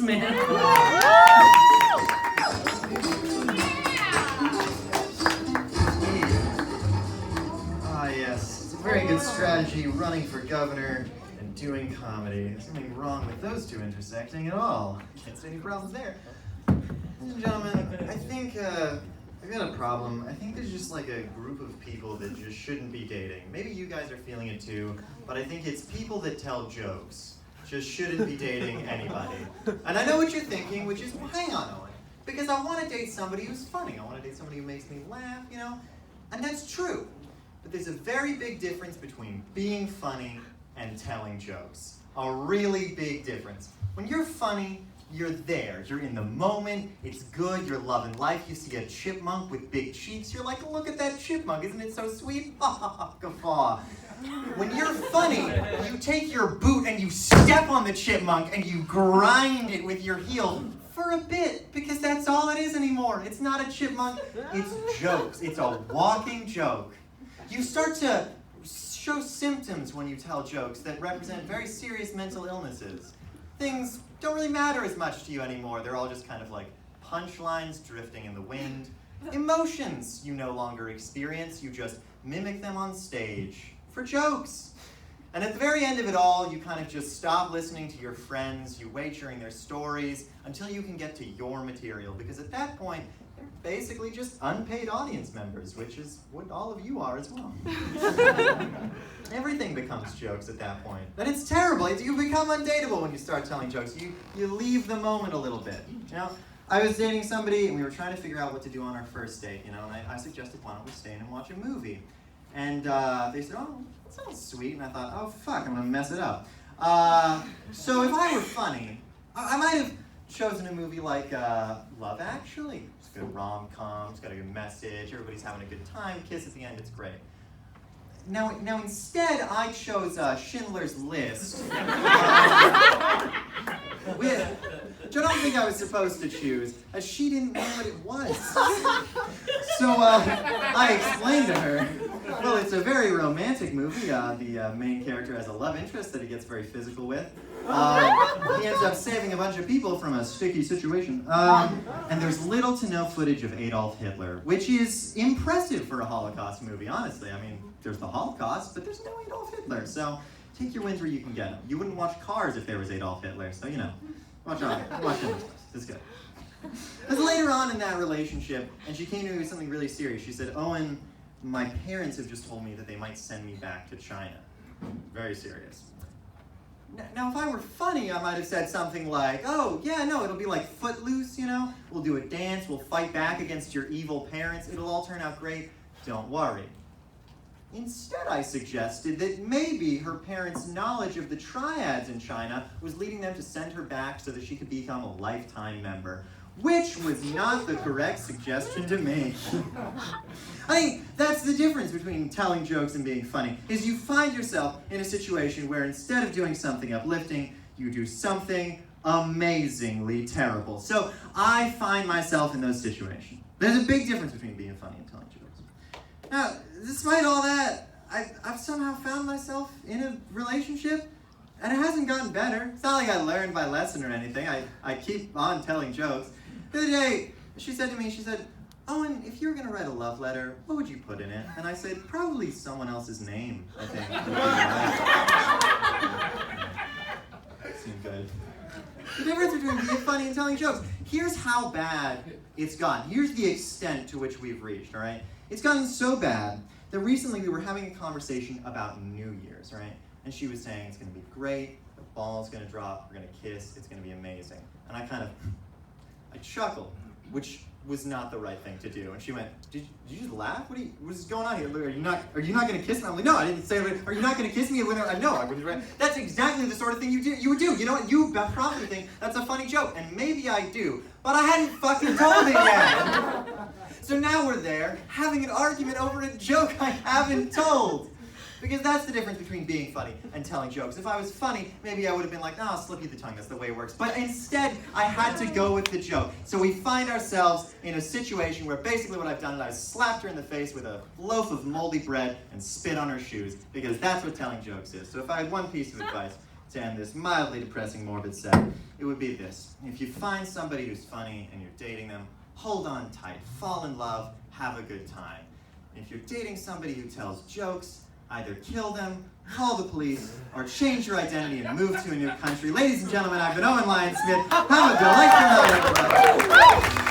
Lyon-Smith. Ah, yes. It's a very good strategy, running for governor and doing comedy. There's nothing wrong with those two intersecting at all. Can't see any problems there. Ladies and gentlemen, I think I've got a problem. I think there's just like a group of people that just shouldn't be dating. Maybe you guys are feeling it too, but I think it's people that tell jokes. Just shouldn't be dating anybody. And I know what you're thinking, which is, well, hang on, Owen. Because I want to date somebody who's funny. I want to date somebody who makes me laugh, you know? And that's true. But there's a very big difference between being funny and telling jokes. A really big difference. When you're funny, you're there. You're in the moment. It's good. You're loving life. You see a chipmunk with big cheeks. You're like, look at that chipmunk. Isn't it so sweet? Guffaw. When you're funny, you take your boot and you step on the chipmunk and you grind it with your heel for a bit, because that's all it is anymore. It's not a chipmunk. It's jokes. It's a walking joke. You start to show symptoms when you tell jokes that represent very serious mental illnesses. Things don't really matter as much to you anymore. They're all just kind of like punchlines drifting in the wind. Emotions you no longer experience. You just mimic them on stage for jokes. And at the very end of it all, you kind of just stop listening to your friends. You wait during their stories until you can get to your material, because at that point, they're basically just unpaid audience members, which is what all of you are as well. Everything becomes jokes at that point. And it's terrible. You become undateable when you start telling jokes. You leave the moment a little bit. You know, I was dating somebody and we were trying to figure out what to do on our first date, you know, and I suggested, why don't we stay in and watch a movie? And they said, oh, that sounds sweet. And I thought, oh, fuck, I'm going to mess it up. So if I were funny, I might have chosen a movie like Love Actually. It's a good rom-com, it's got a good message, everybody's having a good time, kiss at the end, it's great. Now instead, I chose Schindler's List. Which I don't think I was supposed to choose, as she didn't know what it was. So I explained to her, well, it's a very romantic movie. The main character has a love interest that he gets very physical with. He ends up saving a bunch of people from a sticky situation. And there's little to no footage of Adolf Hitler, which is impressive for a Holocaust movie, honestly. I mean, there's the Holocaust, but there's no Adolf Hitler. So take your wins where you can get them. You wouldn't watch Cars if there was Adolf Hitler, so you know. Watch Hitler's List. It's good. Because later on in that relationship, and she came to me with something really serious. She said, Owen, my parents have just told me that they might send me back to China. Very serious. Now, if I were funny, I might have said something like, oh, yeah, no, it'll be like Footloose, you know? We'll do a dance, we'll fight back against your evil parents, it'll all turn out great, don't worry. Instead, I suggested that maybe her parents' knowledge of the triads in China was leading them to send her back so that she could become a lifetime member, which was not the correct suggestion to make. I think that's the difference between telling jokes and being funny, is you find yourself in a situation where instead of doing something uplifting, you do something amazingly terrible. So I find myself in those situations. There's a big difference between being funny and telling jokes. Now, despite all that, I've somehow found myself in a relationship, and it hasn't gotten better. It's not like I learned my lesson or anything. I keep on telling jokes. The other day, she said to me, Owen, if you were going to write a love letter, what would you put in it? And I said, probably someone else's name, I think. Seemed good. The difference between being funny and telling jokes. Here's how bad it's gotten. Here's the extent to which we've reached, all right? It's gotten so bad that recently we were having a conversation about New Year's, right? And she was saying it's going to be great, the ball's going to drop, we're going to kiss, it's going to be amazing. And I chuckled, which was not the right thing to do. And she went, did you just laugh? What's going on here? Are you not going to kiss me? I'm like, no, I didn't say it. Are you not going to kiss me? No, I wouldn't. Right? That's exactly the sort of thing you would do. You know what? You probably think that's a funny joke. And maybe I do. But I hadn't fucking told it yet. So now we're there, having an argument over a joke I haven't told. Because that's the difference between being funny and telling jokes. If I was funny, maybe I would have been like, no, I'll slip you the tongue, that's the way it works. But instead, I had to go with the joke. So we find ourselves in a situation where basically what I've done is I've slapped her in the face with a loaf of moldy bread and spit on her shoes, because that's what telling jokes is. So if I had one piece of advice, to end this mildly depressing morbid set, it would be this. If you find somebody who's funny and you're dating them, hold on tight, fall in love, have a good time. If you're dating somebody who tells jokes, either kill them, call the police, or change your identity and move to a new country. Ladies and gentlemen, I've been Owen Lyon-Smith. Have a delightful night, everybody.